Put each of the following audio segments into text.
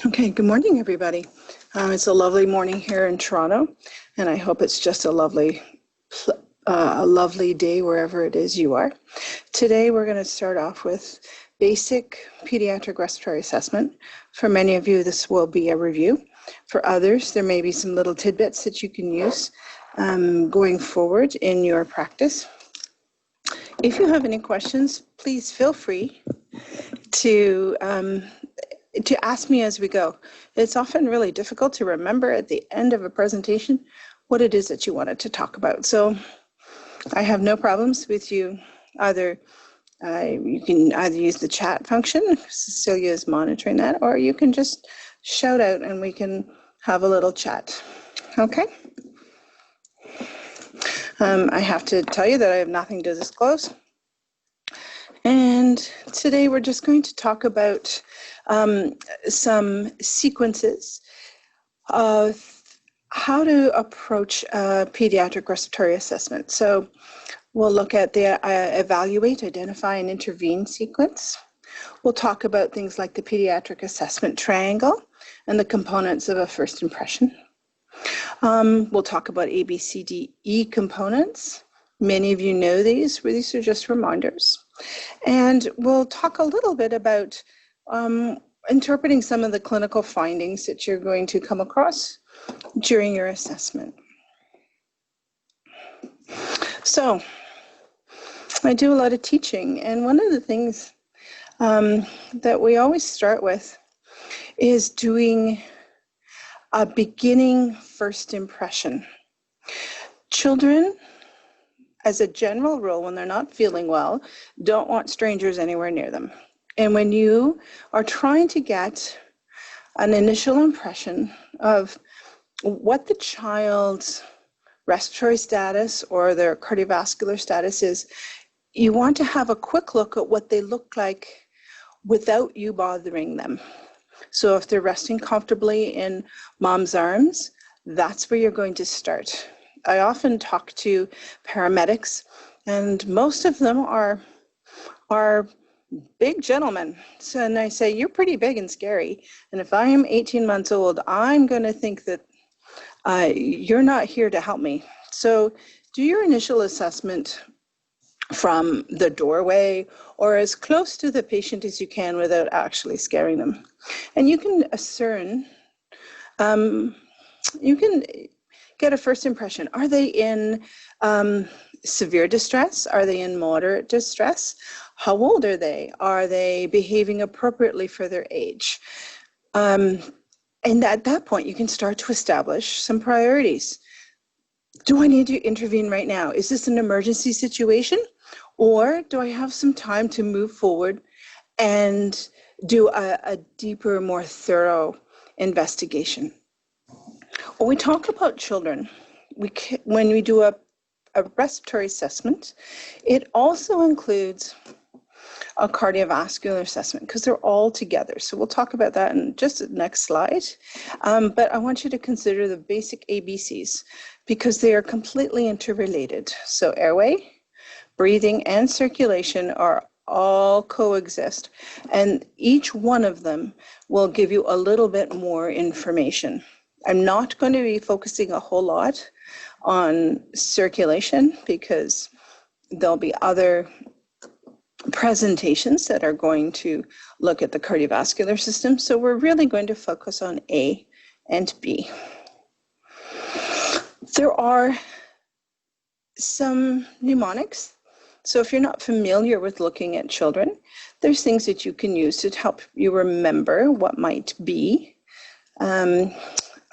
Okay, good morning, everybody. It's a lovely morning here in Toronto, and I hope it's just a lovely day wherever it is you are. Today, we're going to start off with basic pediatric respiratory assessment. For many of you, this will be a review. For others, there may be some little tidbits that you can use going forward in your practice. If you have any questions, please feel free to ask me as we go. It's often really difficult to remember at the end of a presentation what it is that you wanted to talk about. So I have no problems with you. You can either use the chat function, Cecilia is monitoring that, or you can just shout out and we can have a little chat. Okay? I have to tell you that I have nothing to disclose. And today we're just going to talk about some sequences of how to approach a pediatric respiratory assessment. So we'll look at the evaluate, identify, and intervene sequence. We'll talk about things like the pediatric assessment triangle and the components of a first impression. We'll talk about A, B, C, D, E components. Many of you know these. These are just reminders. And we'll talk a little bit about interpreting some of the clinical findings that you're going to come across during your assessment. So I do a lot of teaching, and one of the things that we always start with is doing a beginning first impression. Children, as a general rule, when they're not feeling well, don't want strangers anywhere near them. And when you are trying to get an initial impression of what the child's respiratory status or their cardiovascular status is, you want to have a quick look at what they look like without you bothering them. So if they're resting comfortably in mom's arms, that's where you're going to start. I often talk to paramedics, and most of them are big gentlemen. So, and I say, you're pretty big and scary. And if I am 18 months old, I'm going to think that you're not here to help me. So do your initial assessment from the doorway or as close to the patient as you can without actually scaring them. And you can discern, you can get a first impression. Are they in severe distress? Are they in moderate distress? How old are they? Are they behaving appropriately for their age? And at that point, you can start to establish some priorities. Do I need to intervene right now? Is this an emergency situation? Or do I have some time to move forward and do a deeper, more thorough investigation? When we talk about children, when we do a respiratory assessment, it also includes a cardiovascular assessment because they're all together. So we'll talk about that in just the next slide. But I want you to consider the basic ABCs because they are completely interrelated. So airway, breathing, and circulation are all coexist, and each one of them will give you a little bit more information. I'm not going to be focusing a whole lot on circulation because there'll be other presentations that are going to look at the cardiovascular system. So we're really going to focus on A and B. There are some mnemonics. So if you're not familiar with looking at children, there's things that you can use to help you remember what might be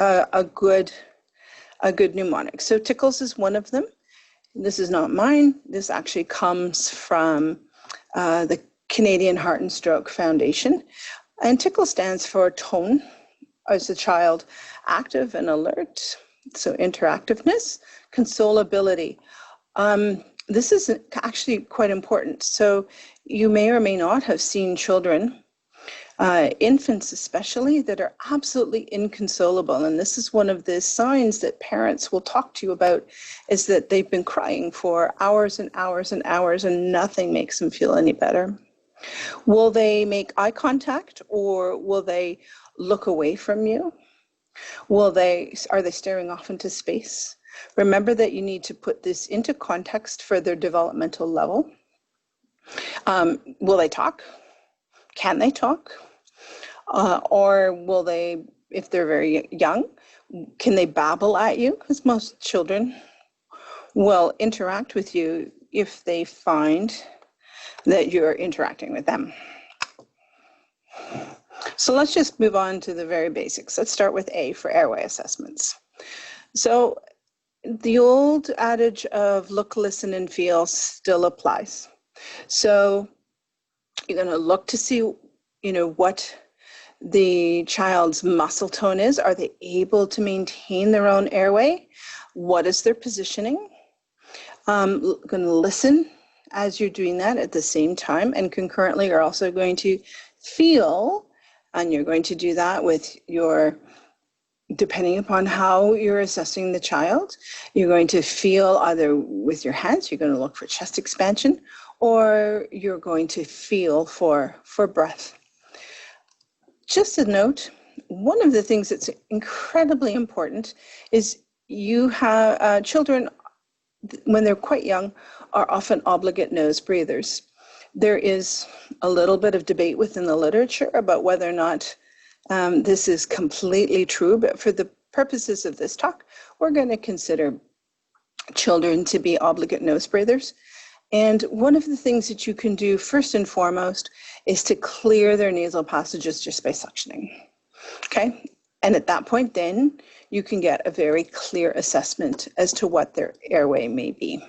a good mnemonic. So tickles is one of them. This is not mine. This actually comes from the Canadian Heart and Stroke Foundation. And tickle stands for tone. Is the child active and alert? So interactiveness, consolability. This is actually quite important. So you may or may not have seen children, infants especially, that are absolutely inconsolable. And this is one of the signs that parents will talk to you about, is that they've been crying for hours and hours and hours and nothing makes them feel any better. Will they make eye contact, or will they look away from you? Are they staring off into space? Remember that you need to put this into context for their developmental level. Will they talk? Can they talk? Or will they, if they're very young, can they babble at you? Because most children will interact with you if they find that you're interacting with them. So let's just move on to the very basics. Let's start with A for airway assessments. So the old adage of look, listen, and feel still applies. So you're going to look to see, what the child's muscle tone is. Are they able to maintain their own airway? What is their positioning? Going to listen as you're doing that at the same time, and concurrently you're also going to feel, and you're going to do that with depending upon how you're assessing the child, you're going to feel either with your hands, you're going to look for chest expansion, or you're going to feel for breath. Just a note, one of the things that's incredibly important is you have children, when they're quite young, are often obligate nose breathers. There is a little bit of debate within the literature about whether or not this is completely true, but for the purposes of this talk, we're going to consider children to be obligate nose breathers. And one of the things that you can do first and foremost is to clear their nasal passages just by suctioning. Okay? And at that point, then you can get a very clear assessment as to what their airway may be.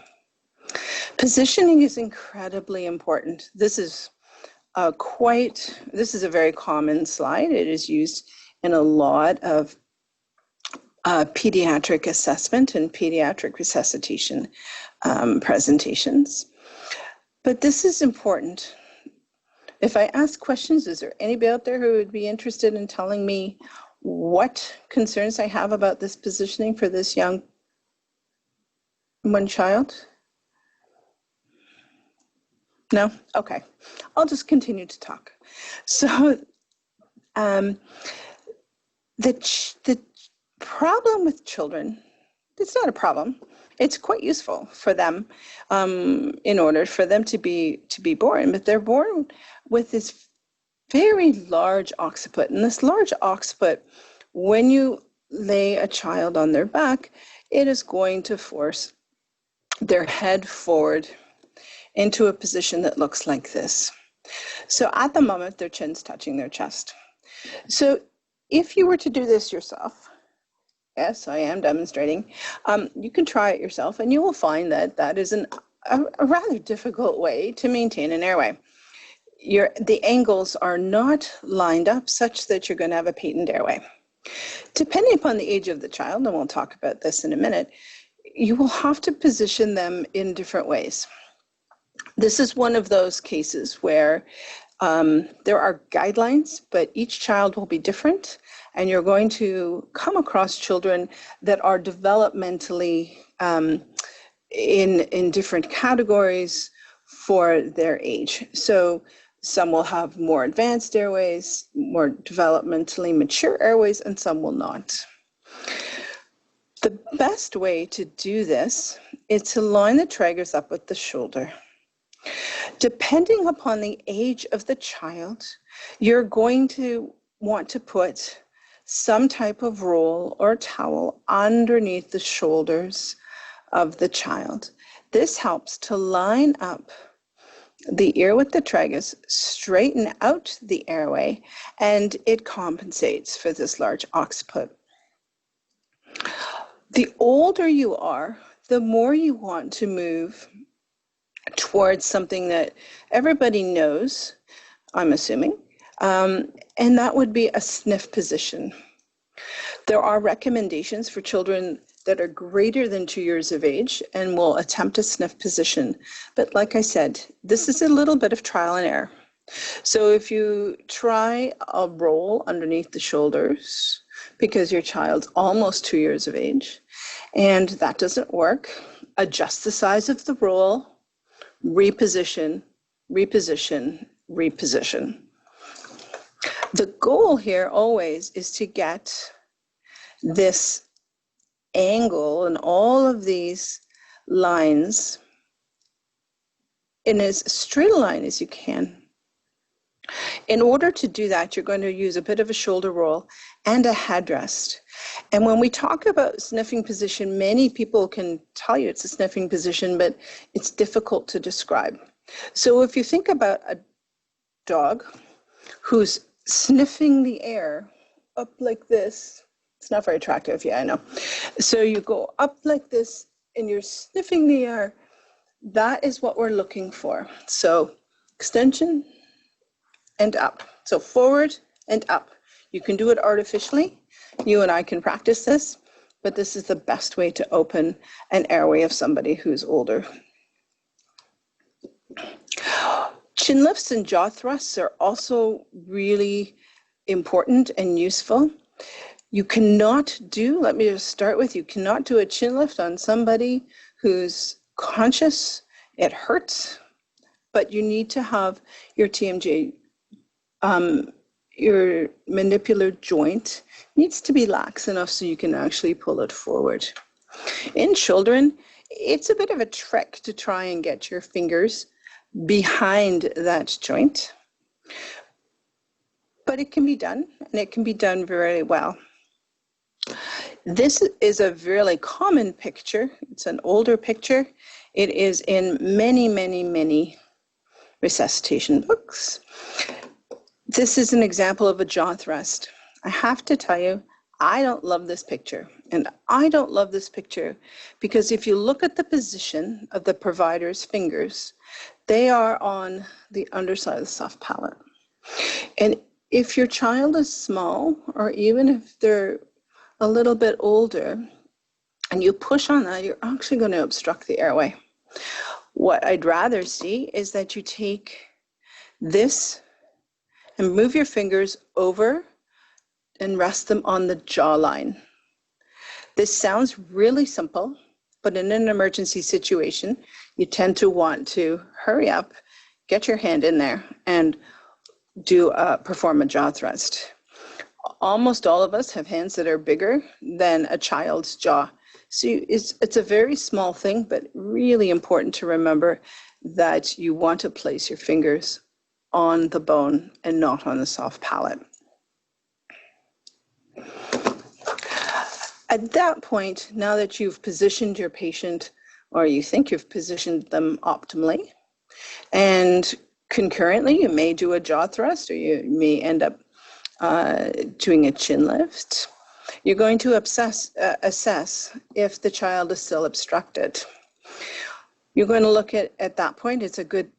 Positioning is incredibly important. This is a very common slide. It is used in a lot of pediatric assessment and pediatric resuscitation presentations. But this is important. If I ask questions, is there anybody out there who would be interested in telling me what concerns I have about this positioning for this young one child? No? Okay. I'll just continue to talk. So the problem with children, it's not a problem. It's quite useful for them in order for them to be born, but they're born with this very large occiput. And this large occiput, when you lay a child on their back, it is going to force their head forward into a position that looks like this. So at the moment, their chin's touching their chest. So if you were to do this yourself, yes, I am demonstrating, you can try it yourself, and you will find that that is a rather difficult way to maintain an airway. The angles are not lined up such that you're going to have a patent airway. Depending upon the age of the child, and we'll talk about this in a minute, you will have to position them in different ways. This is one of those cases where there are guidelines, but each child will be different, and you're going to come across children that are developmentally in different categories for their age. So some will have more advanced airways, more developmentally mature airways, and some will not. The best way to do this is to line the trachea up with the shoulder. Depending upon the age of the child, you're going to want to put some type of roll or towel underneath the shoulders of the child. This helps to line up the ear with the tragus, straighten out the airway, and it compensates for this large occiput. The older you are, the more you want to move towards something that everybody knows, I'm assuming, and that would be a sniff position. There are recommendations for children that are greater than 2 years of age and will attempt a sniff position. But like I said, this is a little bit of trial and error. So if you try a roll underneath the shoulders because your child's almost 2 years of age and that doesn't work, adjust the size of the roll, reposition, reposition. The goal here always is to get this angle and all of these lines in as straight a line as you can. In order to do that, you're going to use a bit of a shoulder roll and a headrest. And when we talk about sniffing position, many people can tell you it's a sniffing position, but it's difficult to describe. So if you think about a dog who's sniffing the air up like this, it's not very attractive, yeah, I know. So you go up like this and you're sniffing the air. That is what we're looking for. So extension and up. So forward and up. You can do it artificially. You and I can practice this, but this is the best way to open an airway of somebody who's older. Chin lifts and jaw thrusts are also really important and useful. You cannot do, let me just start with, you cannot do a chin lift on somebody who's conscious. It hurts, but you need to have your TMJ, your mandibular joint needs to be lax enough so you can actually pull it forward. In children, it's a bit of a trick to try and get your fingers behind that joint, but it can be done, and it can be done very well. This is a really common picture. It's an older picture. It is in many, many, many resuscitation books. This is an example of a jaw thrust. I have to tell you, I don't love this picture. And I don't love this picture because if you look at the position of the provider's fingers, they are on the underside of the soft palate. And if your child is small, or even if they're a little bit older, and you push on that, you're actually going to obstruct the airway. What I'd rather see is that you take this and move your fingers over and rest them on the jawline. This sounds really simple, but in an emergency situation, you tend to want to hurry up, get your hand in there, and perform a jaw thrust. Almost all of us have hands that are bigger than a child's jaw. So it's a very small thing, but really important to remember that you want to place your fingers on the bone and not on the soft palate. At that point, now that you've positioned your patient, or you think you've positioned them optimally, and concurrently you may do a jaw thrust, or you may end up doing a chin lift, you're going to assess if the child is still obstructed. You're going to look at that point, it's a good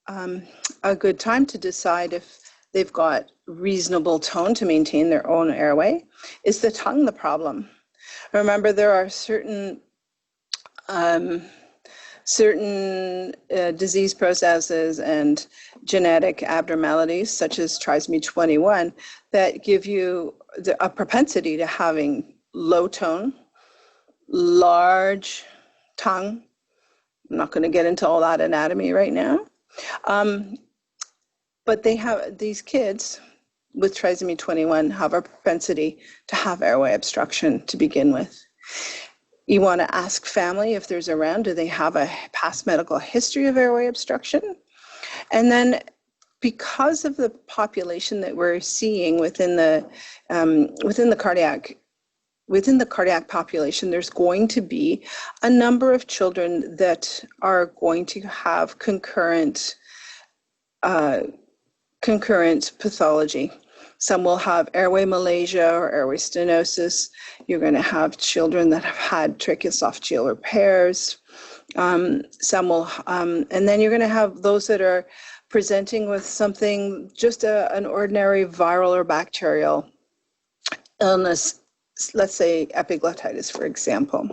time to decide if they've got reasonable tone to maintain their own airway. Is the tongue the problem? Remember, there are certain disease processes and genetic abnormalities, such as trisomy 21, that give you a propensity to having low tone, large tongue. I'm not going to get into all that anatomy right now. But these kids with trisomy 21 have a propensity to have airway obstruction to begin with. You want to ask family if there's around, do they have a past medical history of airway obstruction? And then because of the population that we're seeing within the cardiac population, there's going to be a number of children that are going to have concurrent pathology. Some will have airway malaise or airway stenosis. You're going to have children that have had tracheoesophageal repairs. Some will, and then you're going to have those that are presenting with something, just an ordinary viral or bacterial illness, let's say epiglottitis, for example.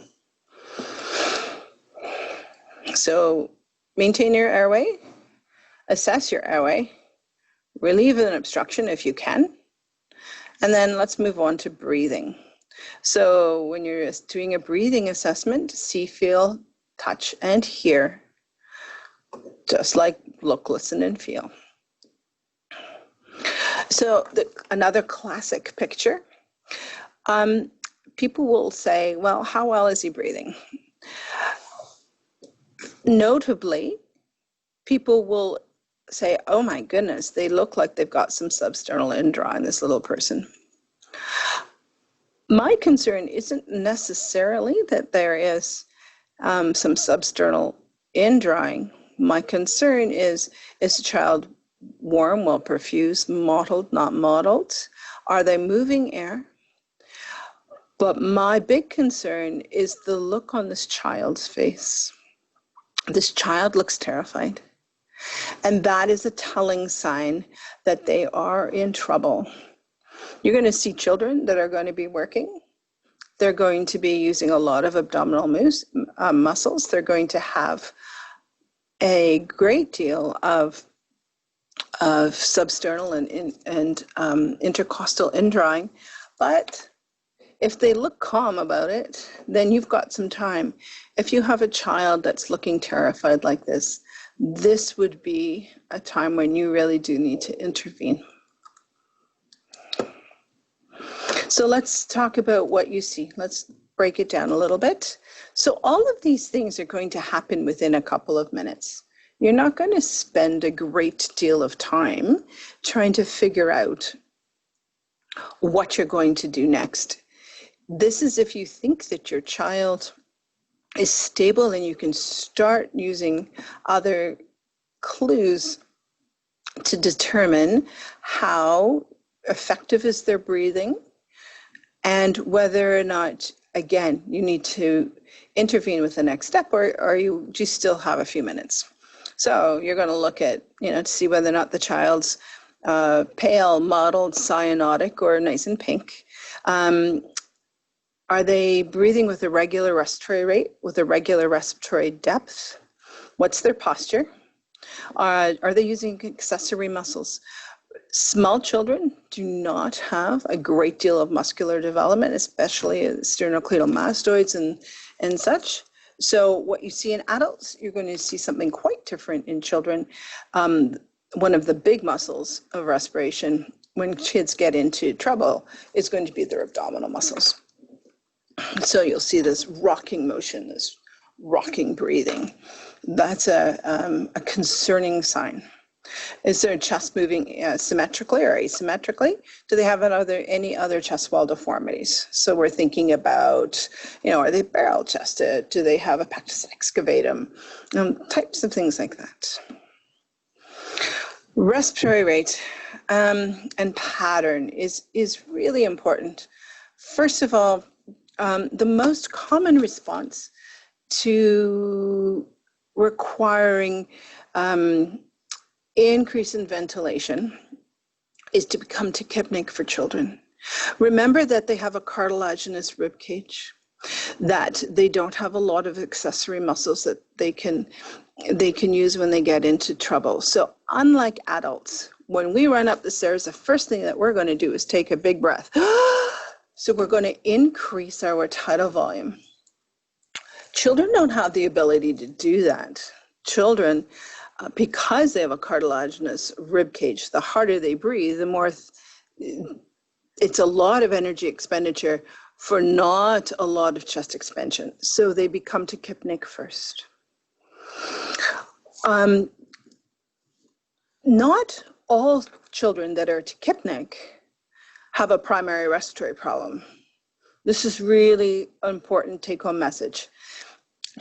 So maintain your airway, assess your airway, relieve an obstruction if you can, and then let's move on to breathing. So when you're doing a breathing assessment, see, feel, touch, and hear, just like look, listen, and feel. So another classic picture, people will say, well, how well is he breathing? Notably, people will say, oh my goodness, they look like they've got some substernal indraw in this little person. My concern isn't necessarily that there is some substernal indrawing. My concern is the child warm, well perfused, mottled, not mottled? Are they moving air? But my big concern is the look on this child's face. This child looks terrified. And that is a telling sign that they are in trouble. You're going to see children that are going to be working. They're going to be using a lot of abdominal muscles. They're going to have a great deal of substernal and intercostal indrawing. But if they look calm about it, then you've got some time. If you have a child that's looking terrified like this would be a time when you really do need to intervene. So let's talk about what you see. Let's break it down a little bit. So all of these things are going to happen within a couple of minutes. You're not going to spend a great deal of time trying to figure out what you're going to do next. This is if you think that your child is stable and you can start using other clues to determine how effective is their breathing and whether or not, again, you need to intervene with the next step or you just still have a few minutes. So you're going to look at, to see whether or not the child's pale, mottled, cyanotic, or nice and pink. Are they breathing with a regular respiratory rate, with a regular respiratory depth? What's their posture? Are they using accessory muscles? Small children do not have a great deal of muscular development, especially sternocleidomastoids and such. So what you see in adults, you're going to see something quite different in children. One of the big muscles of respiration when kids get into trouble is going to be their abdominal muscles. So you'll see this rocking motion, this rocking breathing. That's a concerning sign. Is their chest moving symmetrically or asymmetrically? Do they have any other chest wall deformities? So we're thinking about, are they barrel chested? Do they have a pectus excavatum? Types of things like that. Respiratory rate and pattern is really important. First of all, the most common response to requiring increase in ventilation is to become tachypnic for children. Remember that they have a cartilaginous rib cage, that they don't have a lot of accessory muscles that they can use when they get into trouble. So unlike adults, when we run up the stairs, the first thing that we're going to do is take a big breath. So we're going to increase our tidal volume. Children don't have the ability to do that. Children, because they have a cartilaginous rib cage, the harder they breathe, the more it's a lot of energy expenditure for not a lot of chest expansion. So they become tachypnic first. Not all children that are tachypnic have a primary respiratory problem. This is really an important take-home message.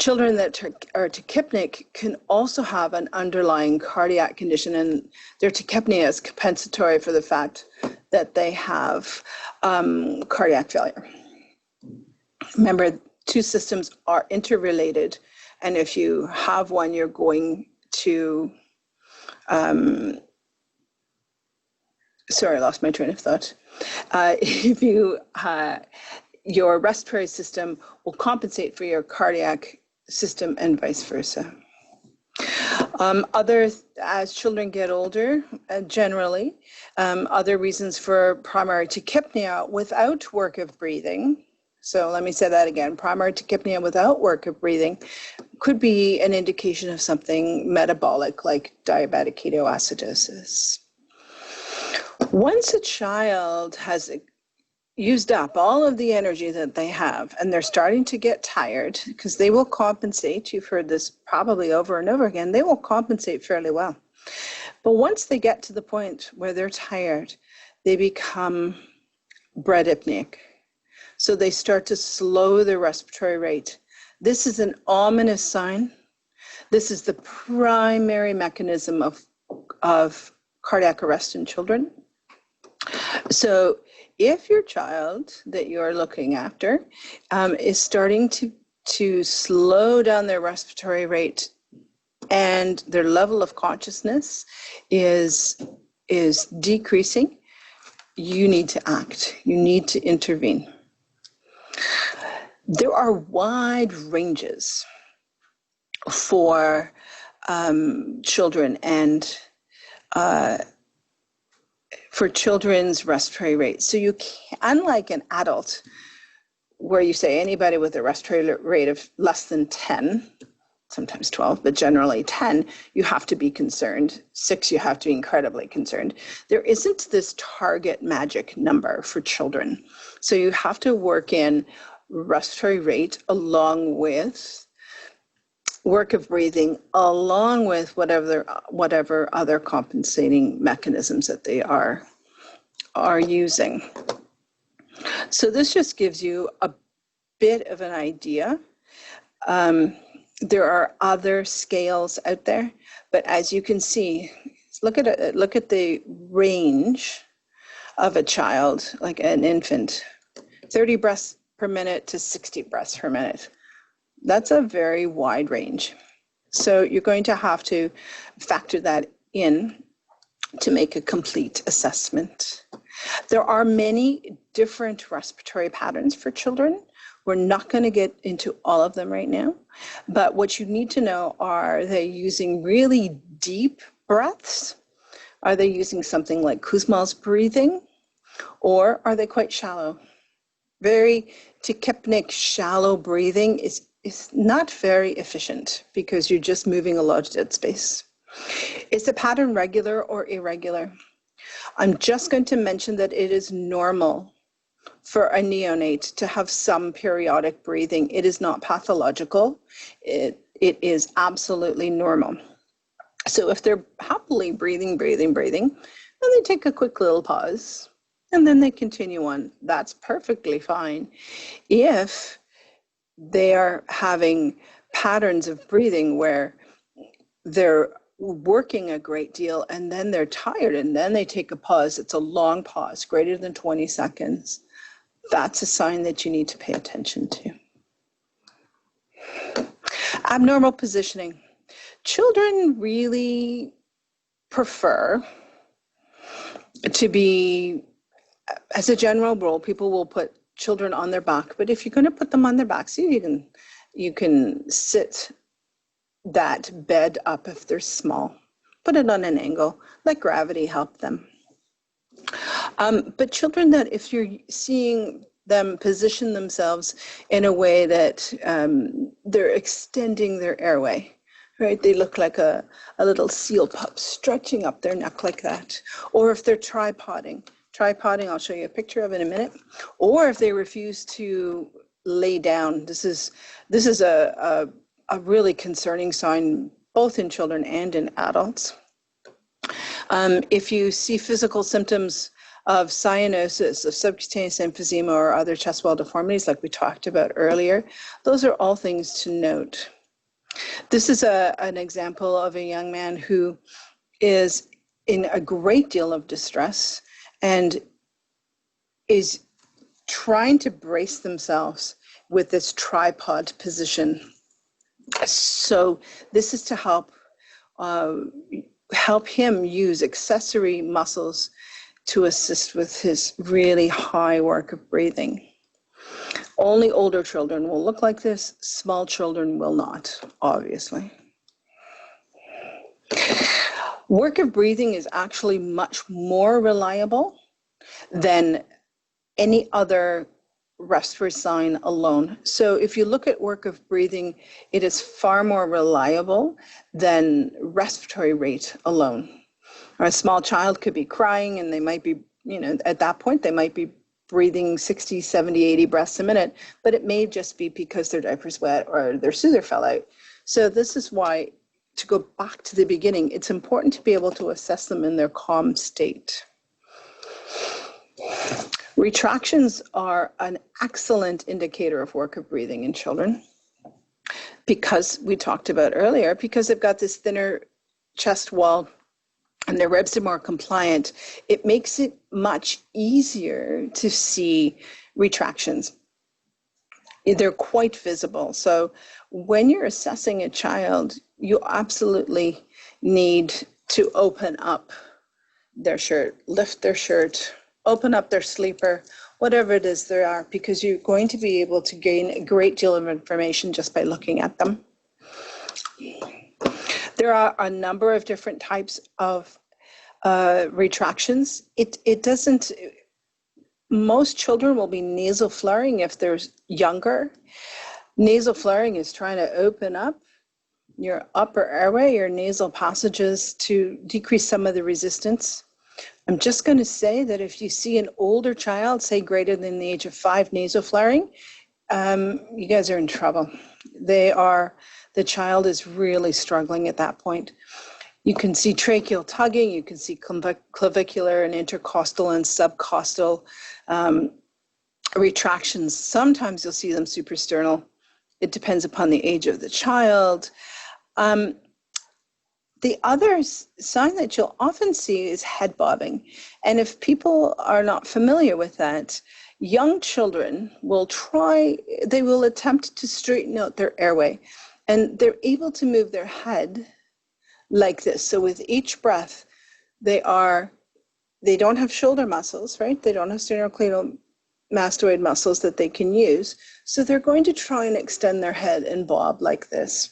Children that are tachypnic can also have an underlying cardiac condition, and their tachypnea is compensatory for the fact that they have cardiac failure. Remember, two systems are interrelated, and if you have one, you're going to sorry, I lost my train of thought. Your respiratory system will compensate for your cardiac system and vice versa. As children get older, generally, other reasons for primary tachypnea without work of breathing. So let me say that again. Primary tachypnea without work of breathing could be an indication of something metabolic like diabetic ketoacidosis. Once a child has used up all of the energy that they have and they're starting to get tired, because they will compensate, you've heard this probably over and over again, they will compensate fairly well. But once they get to the point where they're tired, they become bradypneic. So they start to slow their respiratory rate. This is an ominous sign. This is the primary mechanism of cardiac arrest in children. So if your child that you're looking after is starting to slow down their respiratory rate and their level of consciousness is decreasing, you need to act. You need to intervene. There are wide ranges for children and for children's respiratory rate. So you can, unlike an adult, where you say anybody with a respiratory rate of less than 10, sometimes 12, but generally 10, you have to be concerned. 6, you have to be incredibly concerned. There isn't this target magic number for children. So you have to work in respiratory rate along with work of breathing, along with whatever other compensating mechanisms that they are using. So this just gives you a bit of an idea. There are other scales out there, but as you can see, look at it, look at the range of a child, like an infant, 30 breaths per minute to 60 breaths per minute. That's a very wide range. So you're going to have to factor that in to make a complete assessment. There are many different respiratory patterns for children. We're not going to get into all of them right now, but what you need to know, are they using really deep breaths? Are they using something like Kussmaul's breathing? Or are they quite shallow? Very tachypnic, shallow breathing is not very efficient because you're just moving a lot of dead space. Is the pattern regular or irregular? I'm just going to mention that it is normal for a neonate to have some periodic breathing. It is not pathological. It is absolutely normal. So if they're happily breathing, and they take a quick little pause, and then they continue on, that's perfectly fine. If they are having patterns of breathing where they're working a great deal and then they're tired and then they take a pause, it's a long pause, greater than 20 seconds, that's a sign that you need to pay attention to. Abnormal positioning. Children really prefer to be, as a general rule, people will put children on their back, but if you're going to put them on their backs, you can sit that bed up if they're small. Put it on an angle, let gravity help them. But children that, if you're seeing them position themselves in a way that they're extending their airway, right? They look like a little seal pup stretching up their neck like that. Or if they're tripoding, I'll show you a picture of it in a minute. Or if they refuse to lay down, this is a really concerning sign, both in children and in adults. If you see physical symptoms of cyanosis, of subcutaneous emphysema, or other chest wall deformities like we talked about earlier, those are all things to note. This is an example of a young man who is in a great deal of distress and is trying to brace themselves with this tripod position. So this is to help him use accessory muscles to assist with his really high work of breathing. Only older children will look like this. Small children will not, obviously. Work of breathing is actually much more reliable than any other respiratory sign alone. So if you look at work of breathing, it is far more reliable than respiratory rate alone. Or a small child could be crying and they might be, you know, at that point, they might be breathing 60, 70, 80 breaths a minute, but it may just be because their diaper's wet or their soother fell out. So this is why, to go back to the beginning, it's important to be able to assess them in their calm state. Retractions are an excellent indicator of work of breathing in children, because we talked about earlier, because they've got this thinner chest wall and their ribs are more compliant, it makes it much easier to see retractions. They're quite visible. So when you're assessing a child, you absolutely need to open up their shirt, lift their shirt, open up their sleeper, whatever it is they are, because you're going to be able to gain a great deal of information just by looking at them. There are a number of different types of retractions. It doesn't, most children will be nasal flaring if they're younger. Nasal flaring is trying to open up your upper airway, your nasal passages, to decrease some of the resistance. I'm just going to say that if you see an older child, say greater than the age of 5, nasal flaring, you guys are in trouble. The child is really struggling at that point. You can see tracheal tugging, you can see clavicular and intercostal and subcostal retractions. Sometimes you'll see them suprasternal. It depends upon the age of the child. The other sign that you'll often see is head bobbing. And if people are not familiar with that, young children will attempt to straighten out their airway, and they're able to move their head like this. So with each breath, they don't have shoulder muscles, right? They don't have sternocleidomastoid muscles that they can use. So they're going to try and extend their head and bob like this.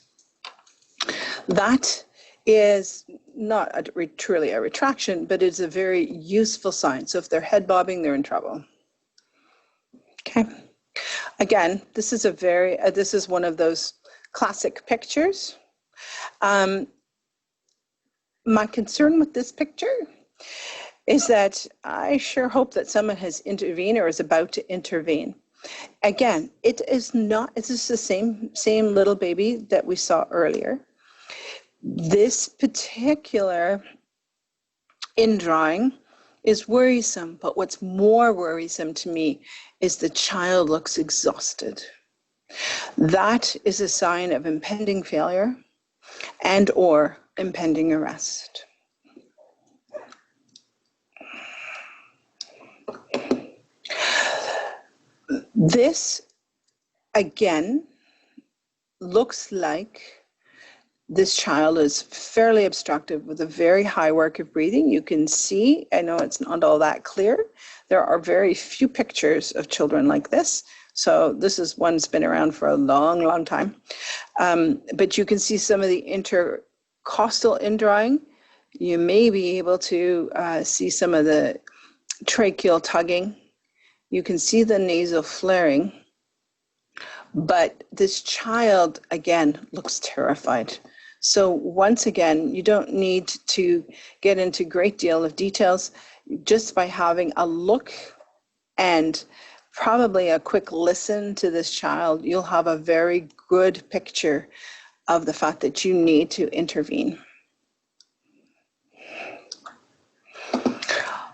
That is not truly a retraction, but it's a very useful sign. So if they're head bobbing, they're in trouble. Okay. Again, this is one of those classic pictures. My concern with this picture is that I sure hope that someone has intervened or is about to intervene. Again, it's just the same little baby that we saw earlier. This particular indrawing is worrisome, but what's more worrisome to me is the child looks exhausted. That is a sign of impending failure and or impending arrest. This, again, looks like this child is fairly obstructive with a very high work of breathing. You can see, I know it's not all that clear, there are very few pictures of children like this. So this is one that's been around for a long, long time. But you can see some of the intercostal indrawing. You may be able to see some of the tracheal tugging. You can see the nasal flaring. But this child, again, looks terrified. So once again, you don't need to get into a great deal of details. Just by having a look and probably a quick listen to this child, you'll have a very good picture of the fact that you need to intervene.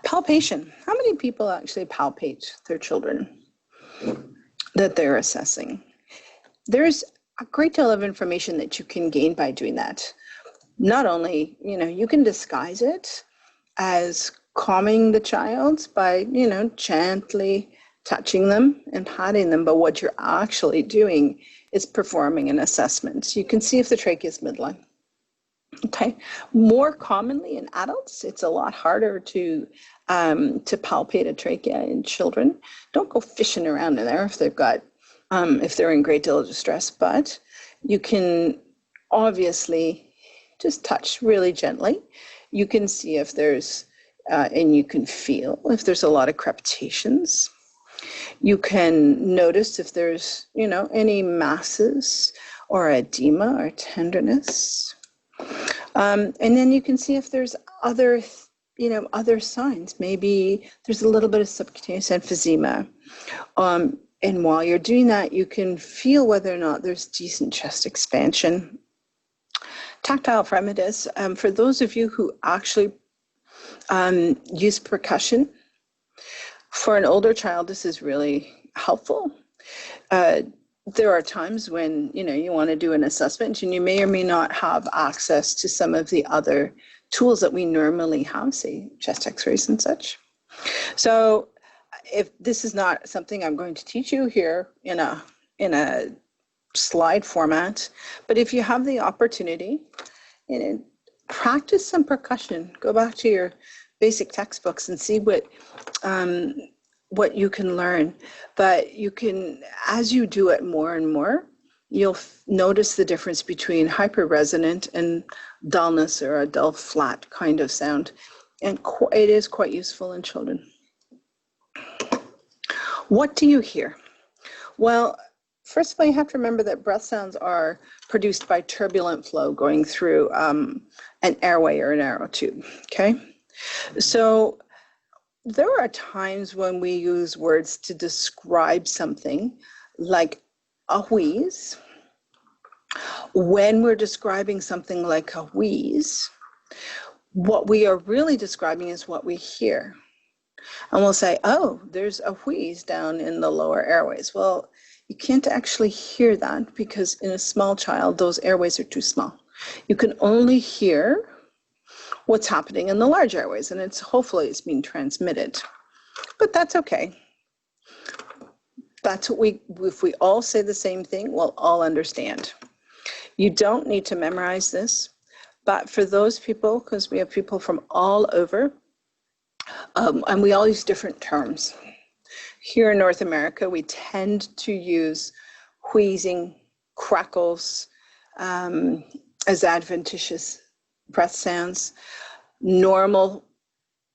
Palpation. How many people actually palpate their children that they're assessing? There's a great deal of information that you can gain by doing that. Not only, you can disguise it as calming the child by, gently touching them and patting them, but what you're actually doing is performing an assessment. You can see if the trachea is midline. Okay. More commonly in adults, it's a lot harder to palpate a trachea in children. Don't go fishing around in there if they've got, if they're in great deal of distress, but you can obviously just touch really gently. You can see if there's, and you can feel if there's a lot of crepitations. You can notice if there's, any masses or edema or tenderness. And then you can see if there's other, other signs. Maybe there's a little bit of subcutaneous emphysema. And while you're doing that, you can feel whether or not there's decent chest expansion. Tactile fremitus, for those of you who actually use percussion, for an older child, this is really helpful. There are times when, you want to do an assessment and you may or may not have access to some of the other tools that we normally have, say chest x-rays and such. So if this is not something I'm going to teach you here in a slide format, but if you have the opportunity, practice some percussion. Go back to your basic textbooks and see what you can learn. But you can, as you do it more and more, you'll notice the difference between hyper-resonant and dullness, or a dull flat kind of sound. And it is quite useful in children. What do you hear? Well, first of all, you have to remember that breath sounds are produced by turbulent flow going through an airway or a narrow tube, okay? So there are times when we use words to describe something, like a wheeze. When we're describing something like a wheeze, what we are really describing is what we hear. And we'll say, oh, there's a wheeze down in the lower airways. Well, you can't actually hear that because in a small child, those airways are too small. You can only hear what's happening in the large airways, and hopefully it's being transmitted. But that's okay. That's what if we all say the same thing, we'll all understand. You don't need to memorize this, but for those people, because we have people from all over, and we all use different terms. Here in North America, we tend to use wheezing, crackles as adventitious breath sounds, normal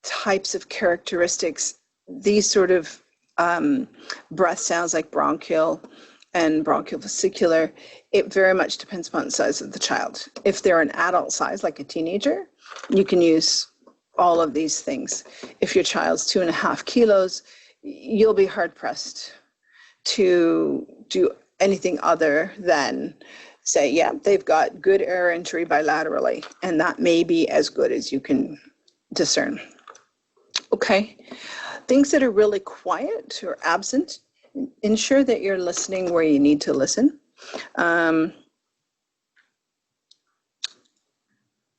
types of characteristics. These sort of breath sounds like bronchial and bronchiovesicular, it very much depends upon the size of the child. If they're an adult size, like a teenager, you can use all of these things. If your child's 2.5 kilos, you'll be hard pressed to do anything other than say, yeah, they've got good air entry bilaterally, and that may be as good as you can discern. Okay, things that are really quiet or absent, ensure that you're listening where you need to listen. And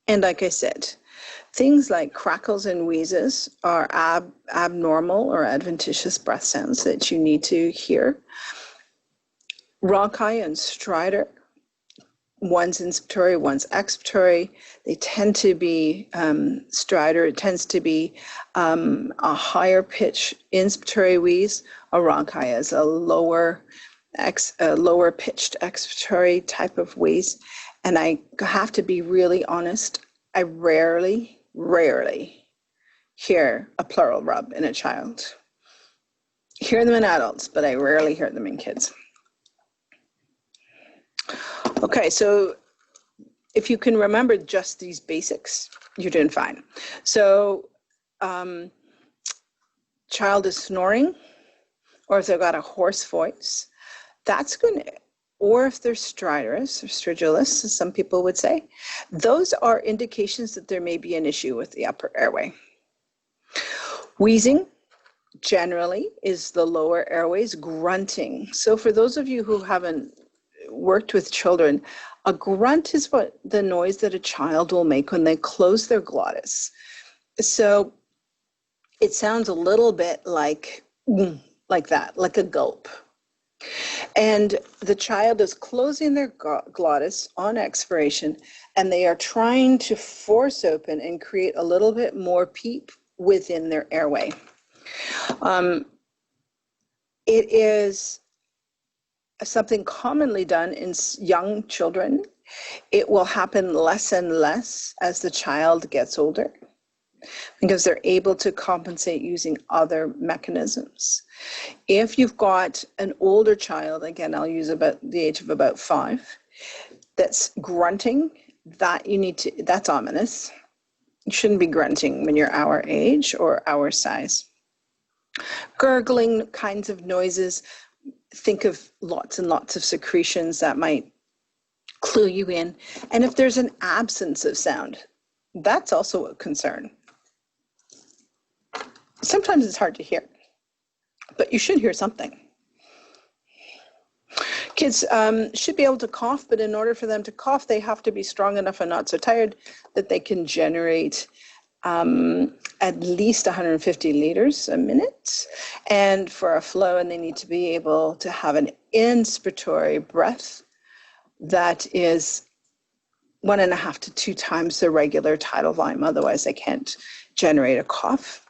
like I said, things like crackles and wheezes are abnormal or adventitious breath sounds that you need to hear. Rhonchi and stridor, one's inspiratory, one's expiratory. They tend to be stridor. It tends to be a higher pitch inspiratory wheeze. A rhonchi is a lower pitched expiratory type of wheeze. And I have to be really honest, I rarely hear a pleural rub in a child. Hear them in adults, but I rarely hear them in kids. Okay, so if you can remember just these basics, you're doing fine. So child is snoring, or if they've got a hoarse voice, that's going to, or if they're stridorous or stridulous, as some people would say, those are indications that there may be an issue with the upper airway. Wheezing generally is the lower airways. Grunting. So for those of you who haven't worked with children, a grunt is what the noise that a child will make when they close their glottis. So it sounds a little bit like that, like a gulp. And the child is closing their glottis on expiration, and they are trying to force open and create a little bit more PEEP within their airway. It is something commonly done in young children. It will happen less and less as the child gets older, because they're able to compensate using other mechanisms. If you've got an older child, again, I'll use about the age of about 5, that's grunting, that's ominous. You shouldn't be grunting when you're our age or our size. Gurgling kinds of noises, think of lots and lots of secretions that might clue you in. And if there's an absence of sound, that's also a concern. Sometimes it's hard to hear, but you should hear something. Kids should be able to cough, but in order for them to cough, they have to be strong enough and not so tired that they can generate at least 150 liters a minute. And for a flow, and they need to be able to have an inspiratory breath that is 1.5 to 2 times the regular tidal volume. Otherwise, they can't generate a cough.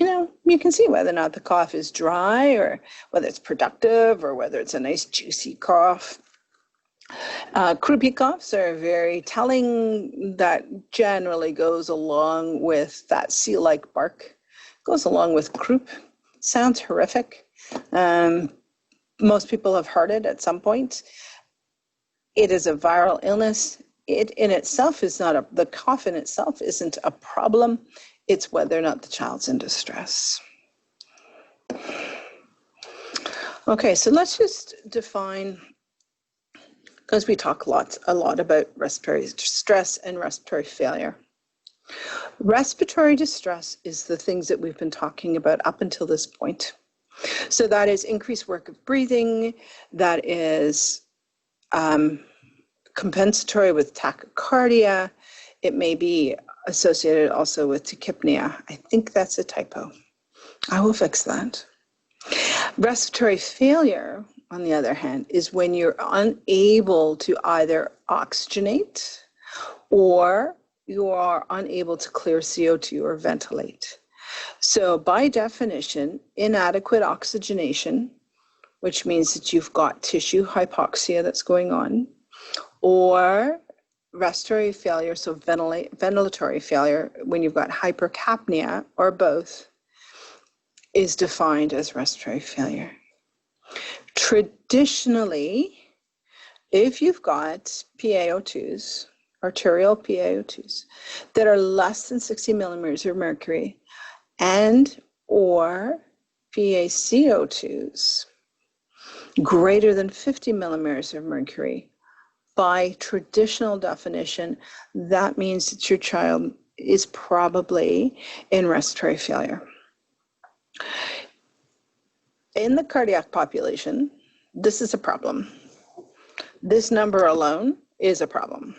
You can see whether or not the cough is dry, or whether it's productive, or whether it's a nice juicy cough. Croupy coughs are very telling. That generally goes along with that seal-like bark, goes along with croup. Sounds horrific. Most people have heard it at some point. It is a viral illness. It in itself is not the cough in itself isn't a problem. It's whether or not the child's in distress. Okay, so let's just define, because we talk a lot about respiratory distress and respiratory failure. Respiratory distress is the things that we've been talking about up until this point. So that is increased work of breathing, that is compensatory with tachycardia. It may be associated also with tachypnea. I think that's a typo. I will fix that. Respiratory failure, on the other hand, is when you're unable to either oxygenate or you are unable to clear CO2 or ventilate. So by definition, inadequate oxygenation, which means that you've got tissue hypoxia that's going on, or respiratory failure, so ventilatory failure, when you've got hypercapnia or both, is defined as respiratory failure. Traditionally, if you've got PaO2s, arterial PaO2s, that are less than 60 millimeters of mercury, and or PaCO2s greater than 50 millimeters of mercury, by traditional definition, that means that your child is probably in respiratory failure. In the cardiac population, this is a problem. This number alone is a problem,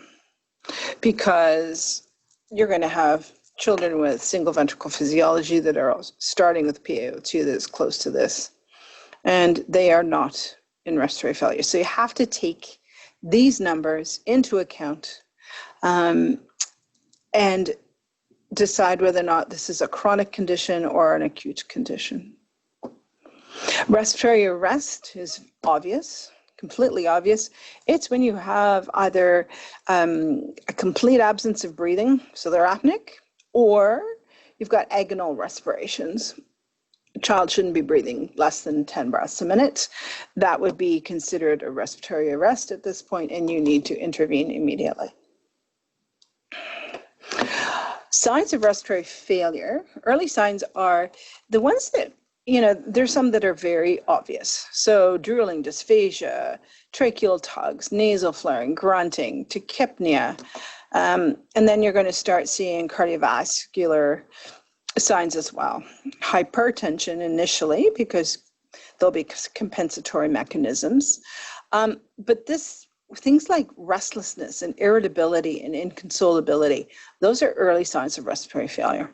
because you're going to have children with single ventricle physiology that are starting with PaO2 that is close to this, and they are not in respiratory failure. So you have to take these numbers into account and decide whether or not this is a chronic condition or an acute condition. Respiratory arrest is obvious, completely obvious. It's when you have either a complete absence of breathing, so they're apneic, or you've got agonal respirations. A child shouldn't be breathing less than 10 breaths a minute. That would be considered a respiratory arrest at this point, and you need to intervene immediately. Signs of respiratory failure, early signs are the ones that, there's some that are very obvious. So drooling, dysphagia, tracheal tugs, nasal flaring, grunting, tachypnea, and then you're going to start seeing cardiovascular signs as well. Hypertension initially, because there'll be compensatory mechanisms. But things like restlessness and irritability and inconsolability, those are early signs of respiratory failure.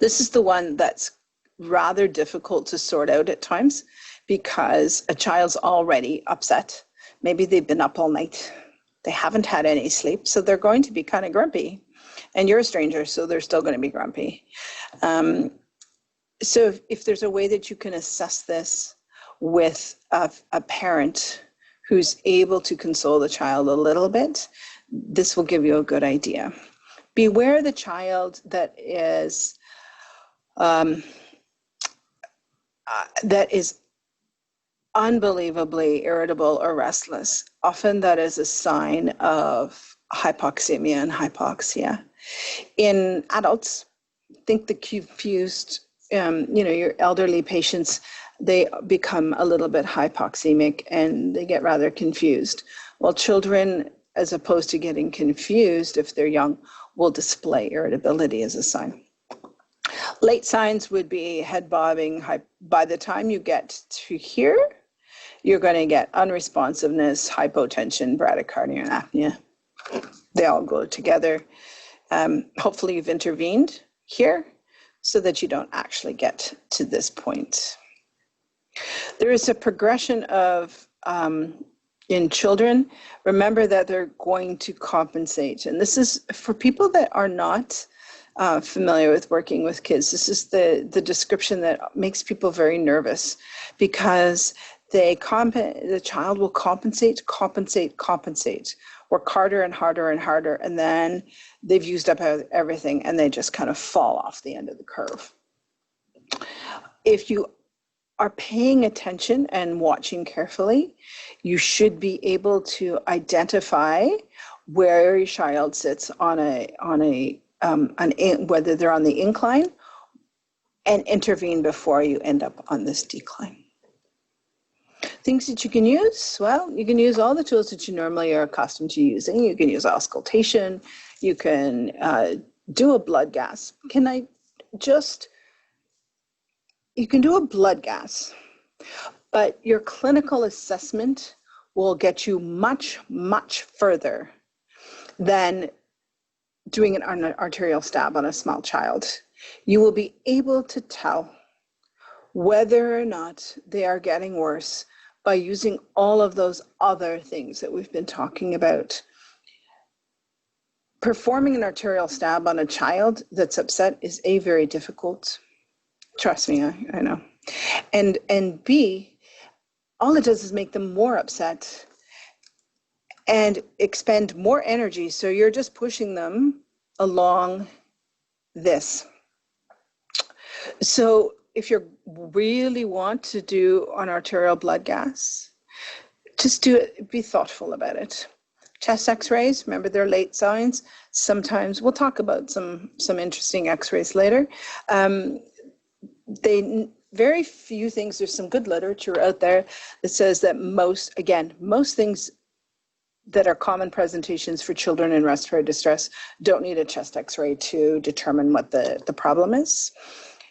This is the one that's rather difficult to sort out at times, because a child's already upset. Maybe they've been up all night. They haven't had any sleep, so they're going to be kind of grumpy. And you're a stranger, so they're still going to be grumpy. So if there's a way that you can assess this with a parent who's able to console the child a little bit, this will give you a good idea. Beware the child that is unbelievably irritable or restless, often that is a sign of hypoxemia and hypoxia. In adults, think the confused, your elderly patients, they become a little bit hypoxemic and they get rather confused. While children, as opposed to getting confused if they're young, will display irritability as a sign. Late signs would be head bobbing. By the time you get to here, you're going to get unresponsiveness, hypotension, bradycardia, and apnea. They all go together. Hopefully you've intervened here so that you don't actually get to this point. There is a progression of, in children, remember that they're going to compensate. And this is for people that are not familiar with working with kids. This is the description that makes people very nervous, because the child will compensate, work harder and harder and harder, and then they've used up everything and they just kind of fall off the end of the curve. If you are paying attention and watching carefully, you should be able to identify where your child sits on whether they're on the incline, and intervene before you end up on this decline. Things that you can use, well, you can use all the tools that you normally are accustomed to using. You can use auscultation. You can do a blood gas. You can do a blood gas, but your clinical assessment will get you much, much further than doing an arterial stab on a small child. You will be able to tell whether or not they are getting worse by using all of those other things that we've been talking about. Performing an arterial stab on a child that's upset is A, very difficult. Trust me, I know. And B, all it does is make them more upset and expend more energy. So you're just pushing them along this. So if you really want to do an arterial blood gas, just do it, be thoughtful about it. Chest x-rays, remember they're late signs. Sometimes we'll talk about some interesting x-rays later. Very few things, there's some good literature out there that says that most things that are common presentations for children in respiratory distress don't need a chest x-ray to determine what the problem is.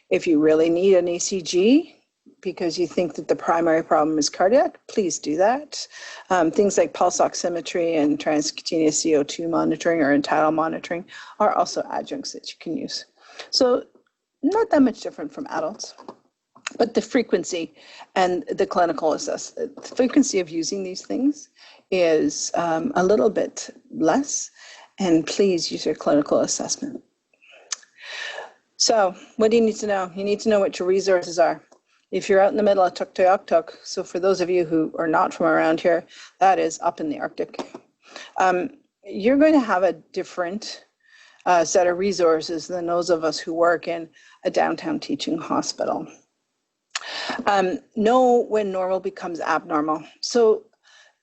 If you really need an ECG because you think that the primary problem is cardiac, please do that. Things like pulse oximetry and transcutaneous CO2 monitoring or end-tidal monitoring are also adjuncts that you can use. So not that much different from adults, but the frequency and the clinical assessment, the frequency of using these things is a little bit less, and please use your clinical assessment. So what do you need to know? You need to know what your resources are. If you're out in the middle of Tuktoyaktuk, so for those of you who are not from around here, that is up in the Arctic, you're going to have a different set of resources than those of us who work in a downtown teaching hospital. Know when normal becomes abnormal. So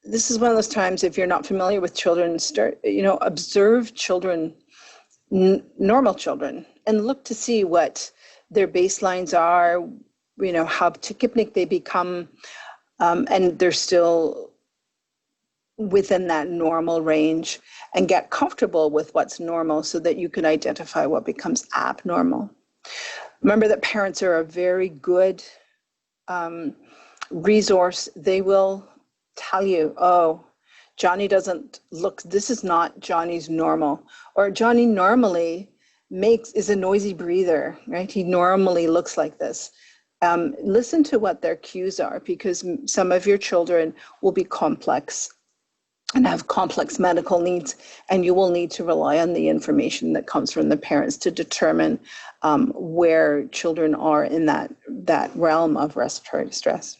this is one of those times, if you're not familiar with children, observe children, normal children, and look to see what their baselines are, how tachypnic they become, and they're still within that normal range, and get comfortable with what's normal so that you can identify what becomes abnormal. Remember that parents are a very good resource. They will tell you, oh, Johnny doesn't look, this is not Johnny's normal, or Johnny normally is a noisy breather, right? He normally looks like this. Listen to what their cues are, because some of your children will be complex and have complex medical needs, and you will need to rely on the information that comes from the parents to determine where children are in that realm of respiratory distress.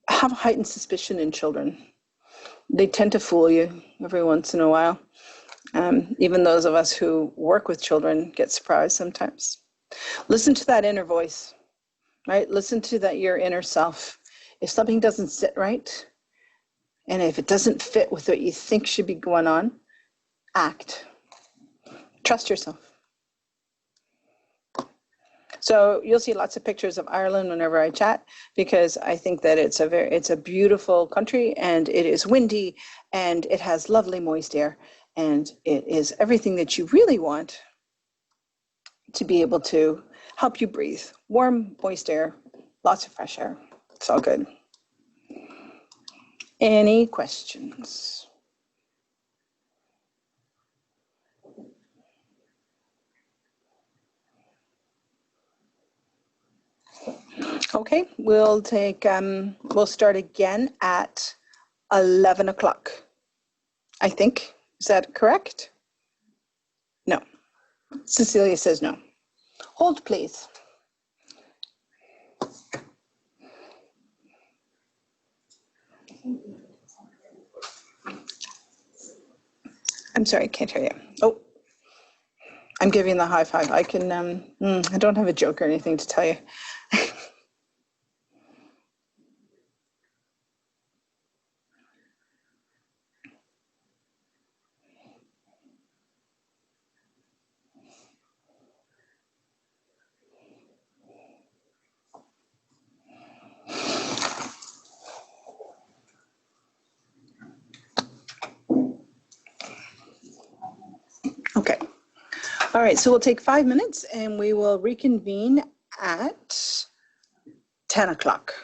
Have heightened suspicion in children. They tend to fool you every once in a while. Even those of us who work with children get surprised sometimes. Listen to that inner voice. right? Listen to that, your inner self. If something doesn't sit right, and if it doesn't fit with what you think should be going on, act. Trust yourself. So you'll see lots of pictures of Ireland whenever I chat, because I think that it's a beautiful country, and it is windy, and it has lovely moist air, and it is everything that you really want to be able to help you breathe. Warm, moist air, lots of fresh air. It's all good. Any questions? Okay, we'll start again at 11 o'clock, I think. Is that correct? No. Cecilia says no. Hold, please. I'm sorry, I can't hear you. Oh, I'm giving the high five. I can, I don't have a joke or anything to tell you. Okay. All right, so we'll take 5 minutes and we will reconvene at 10 o'clock.